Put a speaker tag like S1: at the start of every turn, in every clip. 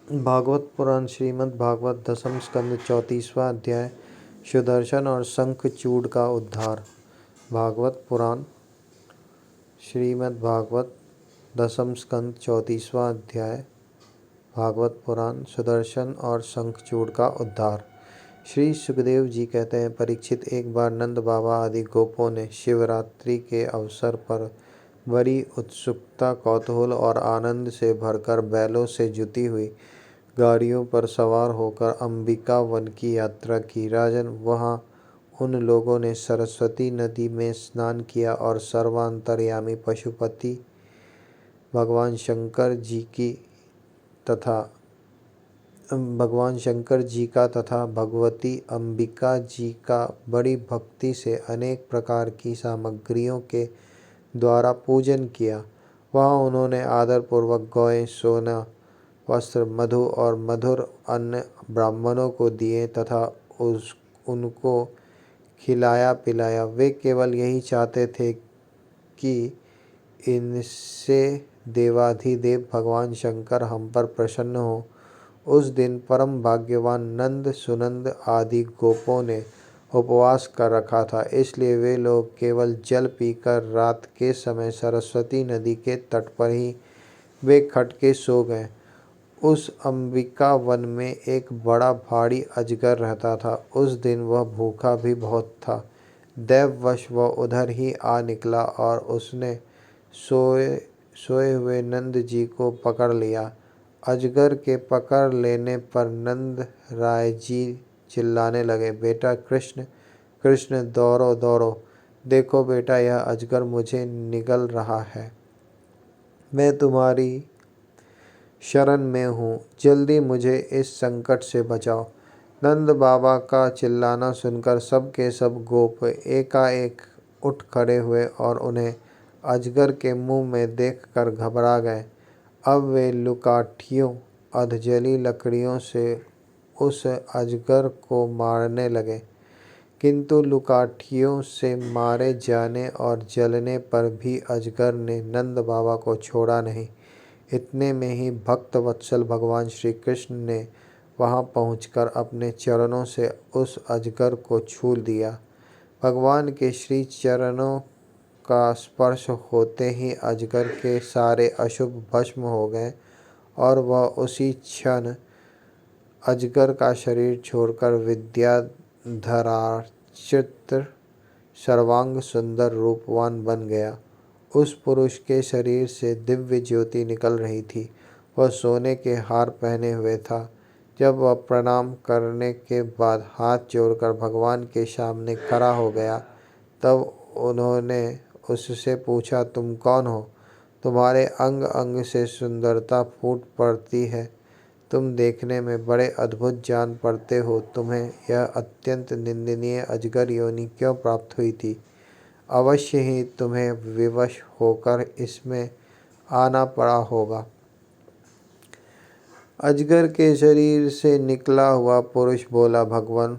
S1: भागवत पुराण श्रीमद् भागवत दसम स्कंद 34वां अध्याय सुदर्शन और शंखचूड़ का उद्धार। भागवत पुराण श्रीमद् भागवत दसम स्कंद 34वां अध्याय भागवत पुराण सुदर्शन और शंखचूड़ का उद्धार। श्री सुखदेव जी कहते हैं, परीक्षित, एक बार नंद बाबा आदि गोपों ने शिवरात्रि के अवसर पर बड़ी उत्सुकता, कौतूहल और आनंद से भरकर बैलों से जुती हुई गाड़ियों पर सवार होकर अंबिका वन की यात्रा की। राजन, वहाँ उन लोगों ने सरस्वती नदी में स्नान किया और सर्वांतर्यामी पशुपति भगवान शंकर जी का तथा भगवती अंबिका जी का बड़ी भक्ति से अनेक प्रकार की सामग्रियों के द्वारा पूजन किया। वहाँ उन्होंने आदरपूर्वक गौएं, सोना, वस्त्र, मधु और मधुर अन्न ब्राह्मणों को दिए तथा उनको खिलाया पिलाया। वे केवल यही चाहते थे कि इनसे देवाधिदेव भगवान शंकर हम पर प्रसन्न हो। उस दिन परम भाग्यवान नंद, सुनंद आदि गोपों ने उपवास कर रखा था, इसलिए वे लोग केवल जल पीकर रात के समय सरस्वती नदी के तट पर ही बेखट के सो गए। उस अंबिका वन में एक बड़ा भारी अजगर रहता था। उस दिन वह भूखा भी बहुत था। दैववश वह उधर ही आ निकला और उसने सोए हुए नंद जी को पकड़ लिया। अजगर के पकड़ लेने पर नंद राय जी चिल्लाने लगे, बेटा कृष्ण, कृष्ण, दौड़ो दौड़ो, देखो बेटा, यह अजगर मुझे निगल रहा है। मैं तुम्हारी शरण में हूँ, जल्दी मुझे इस संकट से बचाओ। नंद बाबा का चिल्लाना सुनकर सब के सब गोप एकाएक उठ खड़े हुए और उन्हें अजगर के मुंह में देखकर घबरा गए। अब वे लुकाठियों, अधजली लकड़ियों से उस अजगर को मारने लगे, किंतु लुकाठियों से मारे जाने और जलने पर भी अजगर ने नंद बाबा को छोड़ा नहीं। इतने में ही भक्त वत्सल भगवान श्री कृष्ण ने वहां पहुंचकर अपने चरणों से उस अजगर को छू दिया। भगवान के श्री चरणों का स्पर्श होते ही अजगर के सारे अशुभ भस्म हो गए और वह उसी क्षण अजगर का शरीर छोड़कर विद्याधरार्चित सर्वांग सुंदर रूपवान बन गया। उस पुरुष के शरीर से दिव्य ज्योति निकल रही थी। वह सोने के हार पहने हुए था। जब वह प्रणाम करने के बाद हाथ जोड़कर भगवान के सामने खड़ा हो गया, तब उन्होंने उससे पूछा, तुम कौन हो? तुम्हारे अंग अंग से सुंदरता फूट पड़ती है। तुम देखने में बड़े अद्भुत जान पड़ते हो। तुम्हें यह अत्यंत निंदनीय अजगर योनि क्यों प्राप्त हुई थी? अवश्य ही तुम्हें विवश होकर इसमें आना पड़ा होगा। अजगर के शरीर से निकला हुआ पुरुष बोला, भगवान,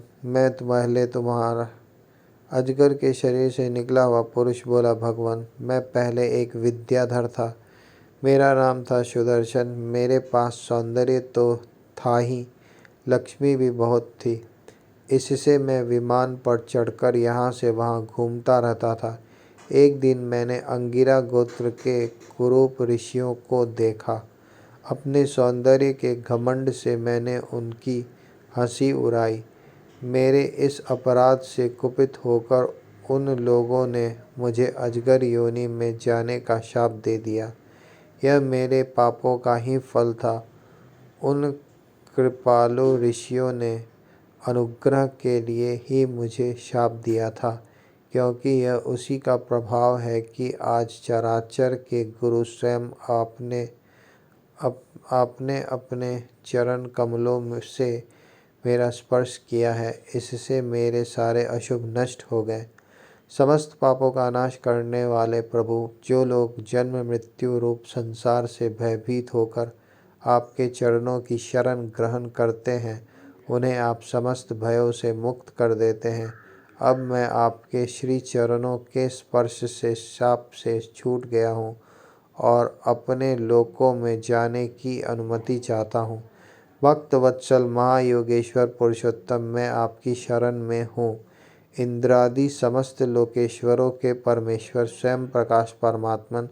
S1: मैं पहले एक विद्याधर था। मेरा नाम था सुदर्शन। मेरे पास सौंदर्य तो था ही, लक्ष्मी भी बहुत थी। इससे मैं विमान पर चढ़कर यहाँ से वहाँ घूमता रहता था। एक दिन मैंने अंगिरा गोत्र के कुरूप ऋषियों को देखा। अपने सौंदर्य के घमंड से मैंने उनकी हंसी उड़ाई। मेरे इस अपराध से कुपित होकर उन लोगों ने मुझे अजगर योनि में जाने का शाप दे दिया। यह मेरे पापों का ही फल था। उन कृपालु ऋषियों ने अनुग्रह के लिए ही मुझे शाप दिया था, क्योंकि यह उसी का प्रभाव है कि आज चराचर के गुरु स्वयं आपने अपने चरण कमलों से मेरा स्पर्श किया है। इससे मेरे सारे अशुभ नष्ट हो गए। समस्त पापों का नाश करने वाले प्रभु, जो लोग जन्म मृत्यु रूप संसार से भयभीत होकर आपके चरणों की शरण ग्रहण करते हैं, उन्हें आप समस्त भयों से मुक्त कर देते हैं। अब मैं आपके श्री चरणों के स्पर्श से शाप से छूट गया हूँ और अपने लोकों में जाने की अनुमति चाहता हूँ। भक्त वत्सल महायोगेश्वर पुरुषोत्तम, मैं आपकी शरण में हूँ। इंद्रादि समस्त लोकेश्वरों के परमेश्वर स्वयं प्रकाश परमात्मन,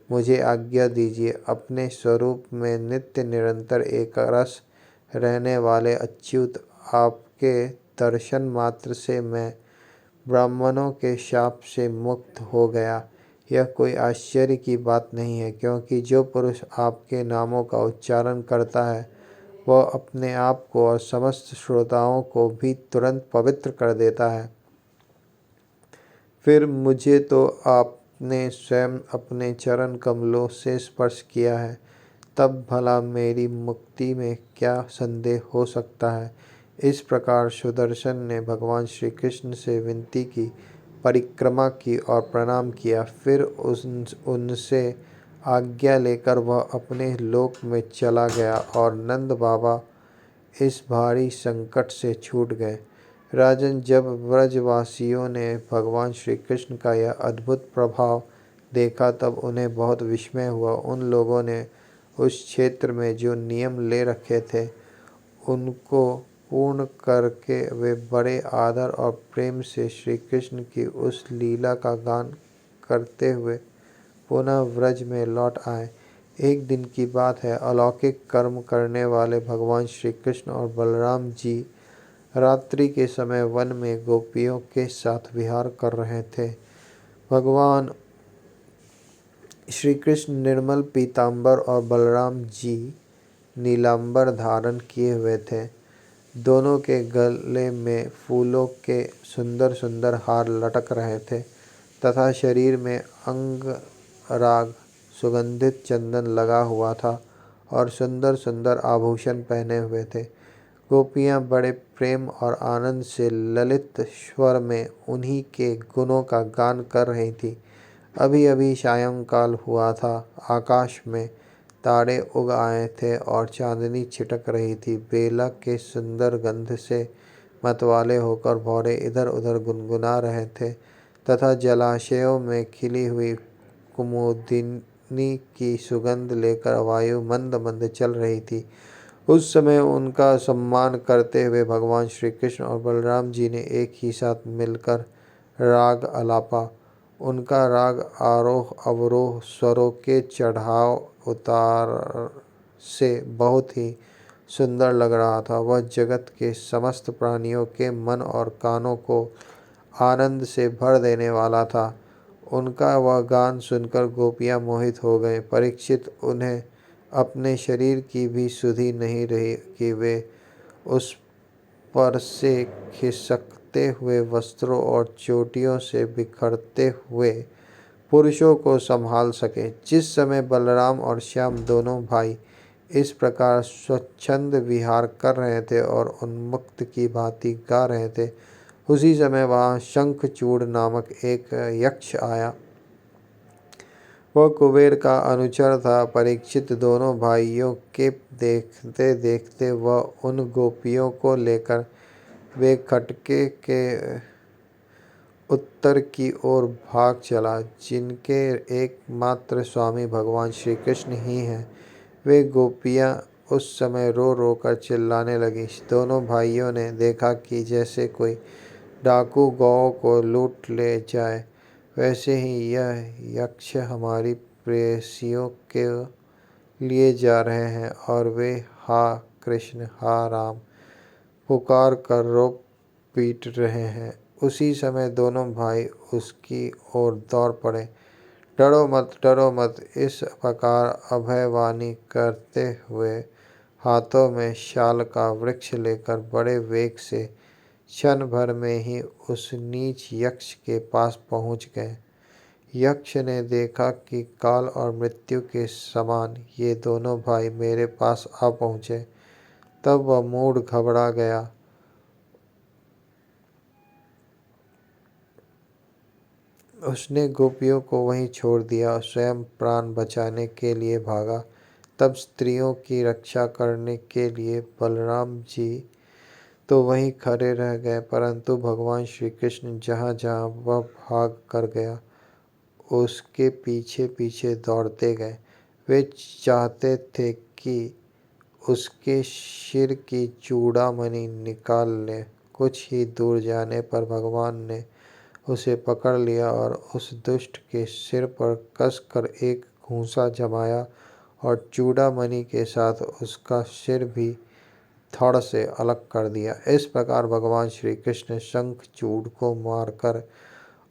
S1: मुझे आज्ञा दीजिए। अपने स्वरूप में नित्य निरंतर एक रस रहने वाले अच्युत, आपके दर्शन मात्र से मैं ब्राह्मणों के शाप से मुक्त हो गया। यह कोई आश्चर्य की बात नहीं है, क्योंकि जो पुरुष आपके नामों का उच्चारण करता है वह अपने आप को और समस्त श्रोताओं को भी तुरंत पवित्र कर देता है। फिर मुझे तो आपने स्वयं अपने चरण कमलों से स्पर्श किया है, तब भला मेरी मुक्ति में क्या संदेह हो सकता है। इस प्रकार सुदर्शन ने भगवान श्री कृष्ण से विनती की, परिक्रमा की और प्रणाम किया। फिर उनसे आज्ञा लेकर वह अपने लोक में चला गया और नंद बाबा इस भारी संकट से छूट गए। राजन, जब व्रजवासियों ने भगवान श्री कृष्ण का यह अद्भुत प्रभाव देखा तब उन्हें बहुत विस्मय हुआ। उन लोगों ने उस क्षेत्र में जो नियम ले रखे थे उनको पूर्ण करके वे बड़े आदर और प्रेम से श्री कृष्ण की उस लीला का गान करते हुए पुनः व्रज में लौट आए। एक दिन की बात है, अलौकिक कर्म करने वाले भगवान श्री कृष्ण और बलराम जी रात्रि के समय वन में गोपियों के साथ विहार कर रहे थे। भगवान श्री कृष्ण निर्मल पीतांबर और बलराम जी नीलांबर धारण किए हुए थे। दोनों के गले में फूलों के सुंदर सुंदर हार लटक रहे थे तथा शरीर में अंगराग सुगंधित चंदन लगा हुआ था और सुंदर सुंदर आभूषण पहने हुए थे। गोपियाँ बड़े प्रेम और आनंद से ललित स्वर में उन्हीं के गुणों का गान कर रही थी। अभी अभी सायंकाल हुआ था। आकाश में तारे उग आए थे और चांदनी छिटक रही थी। बेला के सुंदर गंध से मतवाले होकर भौरे इधर उधर गुनगुना रहे थे तथा जलाशयों में खिली हुई कुमुदिनी की सुगंध लेकर वायु मंद मंद चल रही थी। उस समय उनका सम्मान करते हुए भगवान श्री कृष्ण और बलराम जी ने एक ही साथ मिलकर राग आलापा। उनका राग आरोह अवरोह स्वरों के चढ़ाव उतार से बहुत ही सुंदर लग रहा था। वह जगत के समस्त प्राणियों के मन और कानों को आनंद से भर देने वाला था। उनका वह गान सुनकर गोपियाँ मोहित हो गए। परीक्षित, उन्हें अपने शरीर की भी सुधि नहीं रही कि वे उस पर से खिसकते हुए वस्त्रों और चोटियों से बिखरते हुए पुरुषों को संभाल सके। जिस समय बलराम और श्याम दोनों भाई इस प्रकार स्वच्छंद विहार कर रहे थे और उन्मुक्त की भांति गा रहे थे, उसी समय वहाँ शंखचूड़ नामक एक यक्ष आया। वह कुबेर का अनुचर था। परीक्षित, दोनों भाइयों के देखते देखते वह उन गोपियों को लेकर वे खटके के उत्तर की ओर भाग चला जिनके एकमात्र स्वामी भगवान श्री कृष्ण ही हैं। वे गोपियाँ उस समय रो रो कर चिल्लाने लगी। दोनों भाइयों ने देखा कि जैसे कोई डाकू गौओं को लूट ले जाए, वैसे ही यह यक्ष हमारी प्रेयसियों के लिए जा रहे हैं और वे हा कृष्ण हा राम पुकार कर रो पीट रहे हैं। उसी समय दोनों भाई उसकी ओर दौड़ पड़े। डरो मत, इस प्रकार अभयवाणी करते हुए हाथों में शाल का वृक्ष लेकर बड़े वेग से क्षण भर में ही उस नीच यक्ष के पास पहुंच गए। यक्ष ने देखा कि काल और मृत्यु के समान ये दोनों भाई मेरे पास आ पहुँचे, तब वह मूढ़ घबरा गया। उसने गोपियों को वहीं छोड़ दिया और स्वयं प्राण बचाने के लिए भागा। तब स्त्रियों की रक्षा करने के लिए बलराम जी तो वहीं खड़े रह गए, परंतु भगवान श्री कृष्ण जहाँ जहाँ वह भाग कर गया उसके पीछे पीछे दौड़ते गए। वे चाहते थे कि उसके सिर की चूड़ामणि निकाल ले। कुछ ही दूर जाने पर भगवान ने उसे पकड़ लिया और उस दुष्ट के सिर पर कसकर एक घूंसा जमाया और चूड़ामणि के साथ उसका सिर भी धड़ से अलग कर दिया। इस प्रकार भगवान श्री कृष्ण शंखचूड़ को मारकर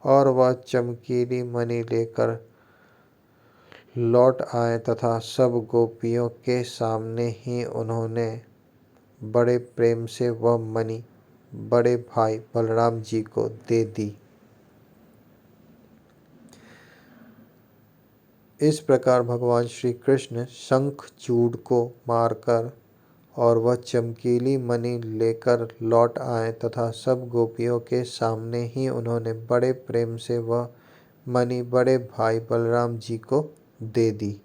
S1: और वह चमकीली मणि लेकर लौट आए तथा सब गोपियों के सामने ही उन्होंने बड़े प्रेम से वह मणि बड़े भाई बलराम जी को दे दी। इस प्रकार भगवान श्री कृष्ण शंखचूड़ को मारकर और वह चमकीली मणि लेकर लौट आए तथा सब गोपियों के सामने ही उन्होंने बड़े प्रेम से वह मणि बड़े भाई बलराम जी को दे दी।